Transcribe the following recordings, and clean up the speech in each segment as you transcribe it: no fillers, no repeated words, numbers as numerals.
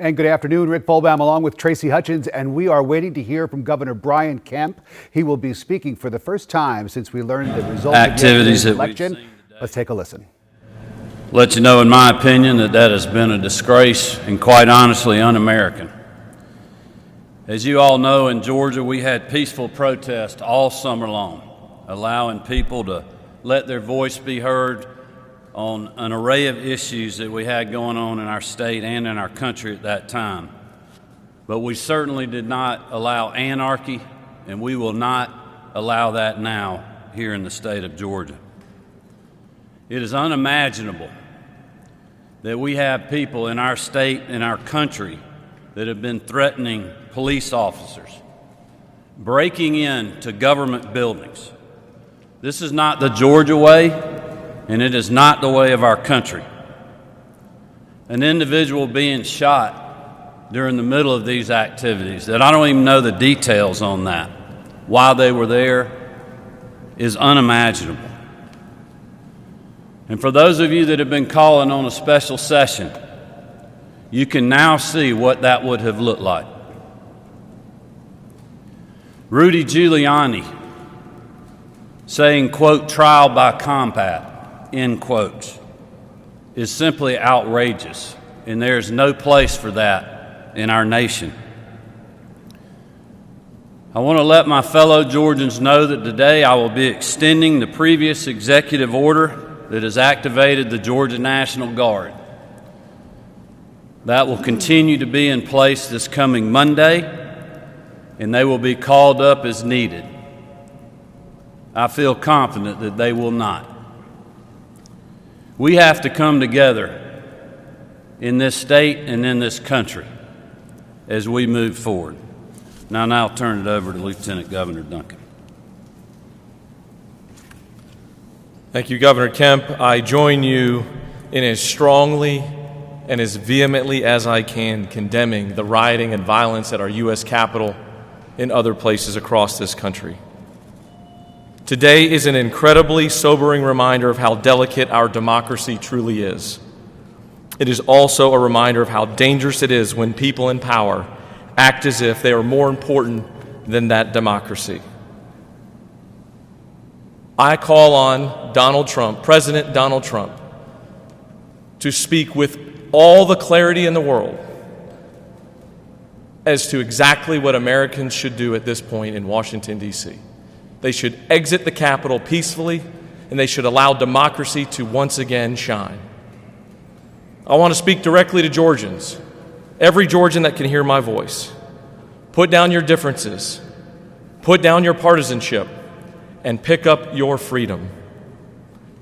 And good afternoon, Rick Folbaum along with Tracy Hutchins, and we are waiting to hear from Governor Brian Kemp. He will be speaking for the first time since we learned the result of yesterday's election. Let's take a listen. Let you know, in my opinion, that has been a disgrace and quite honestly un-American. As you all know, in Georgia, we had peaceful protests all summer long, allowing people to let their voice be heard on an array of issues that we had going on in our state and in our country at that time. But we certainly did not allow anarchy, and we will not allow that now here in the state of Georgia. It is unimaginable that we have people in our state and our country that have been threatening police officers, breaking into government buildings. This is not the Georgia way, and it is not the way of our country. An individual being shot during the middle of these activities, that I don't even know the details on that, while they were there, is unimaginable. And for those of you that have been calling on a special session, you can now see what that would have looked like. Rudy Giuliani saying, quote, trial by combat, end quotes, is simply outrageous, and there is no place for that in our nation. I want to let my fellow Georgians know that today I will be extending the previous executive order that has activated the Georgia National Guard. That will continue to be in place this coming Monday, and they will be called up as needed. I feel confident that they will not. We have to come together in this state and in this country as we move forward. Now I'll turn it over to Lieutenant Governor Duncan. Thank you, Governor Kemp. I join you in as strongly and as vehemently as I can condemning the rioting and violence at our U.S. Capitol and other places across this country. Today is an incredibly sobering reminder of how delicate our democracy truly is. It is also a reminder of how dangerous it is when people in power act as if they are more important than that democracy. I call on Donald Trump, President Donald Trump, to speak with all the clarity in the world as to exactly what Americans should do at this point in Washington, D.C. They should exit the Capitol peacefully, and they should allow democracy to once again shine. I want to speak directly to Georgians, every Georgian that can hear my voice. Put down your differences, put down your partisanship, and pick up your freedom.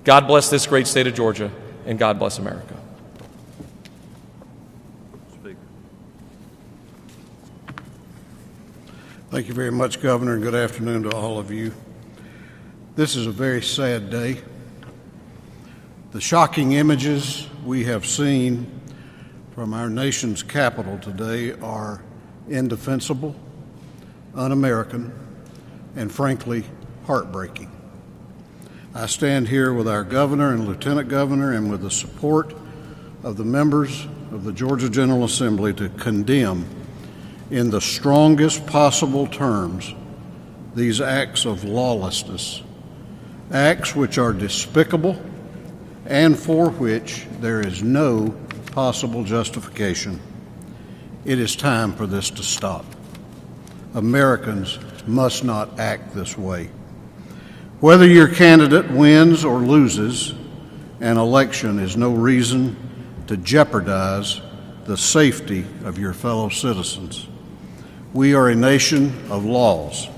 God bless this great state of Georgia, and God bless America. Thank you very much, Governor, and good afternoon to all of you. This is a very sad day. The shocking images we have seen from our nation's capital today are indefensible, un-American, and frankly, heartbreaking. I stand here with our governor and lieutenant governor and with the support of the members of the Georgia General Assembly to condemn in the strongest possible terms these acts of lawlessness, acts which are despicable and for which there is no possible justification. It is time for this to stop. Americans must not act this way. Whether your candidate wins or loses an election is no reason to jeopardize the safety of your fellow citizens. We are a nation of laws.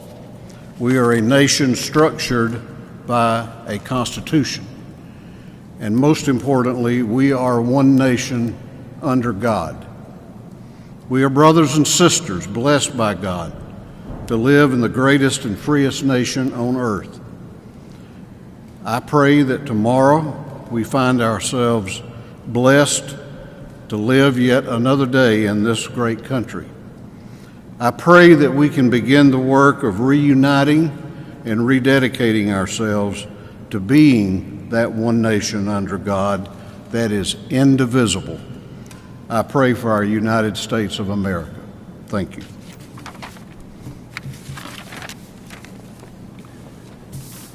We are a nation structured by a constitution. And most importantly, we are one nation under God. We are brothers and sisters blessed by God to live in the greatest and freest nation on earth. I pray that tomorrow we find ourselves blessed to live yet another day in this great country. I pray that we can begin the work of reuniting and rededicating ourselves to being that one nation under God that is indivisible. I pray for our United States of America. Thank you.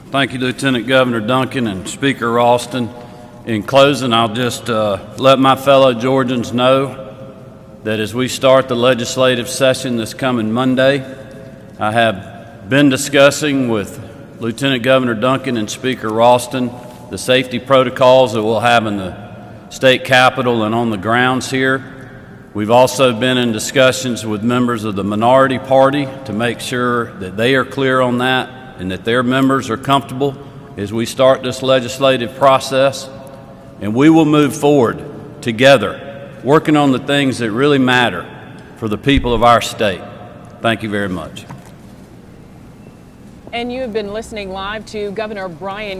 Thank you, Lieutenant Governor Duncan and Speaker Ralston. In closing, I'll just let my fellow Georgians know that as we start the legislative session this coming Monday, I have been discussing with Lieutenant Governor Duncan and Speaker Ralston the safety protocols that we'll have in the state capitol and on the grounds here. We've also been in discussions with members of the minority party to make sure that they are clear on that and that their members are comfortable as we start this legislative process. And we will move forward together, working on the things that really matter for the people of our state. Thank you very much. And you have been listening live to Governor Brian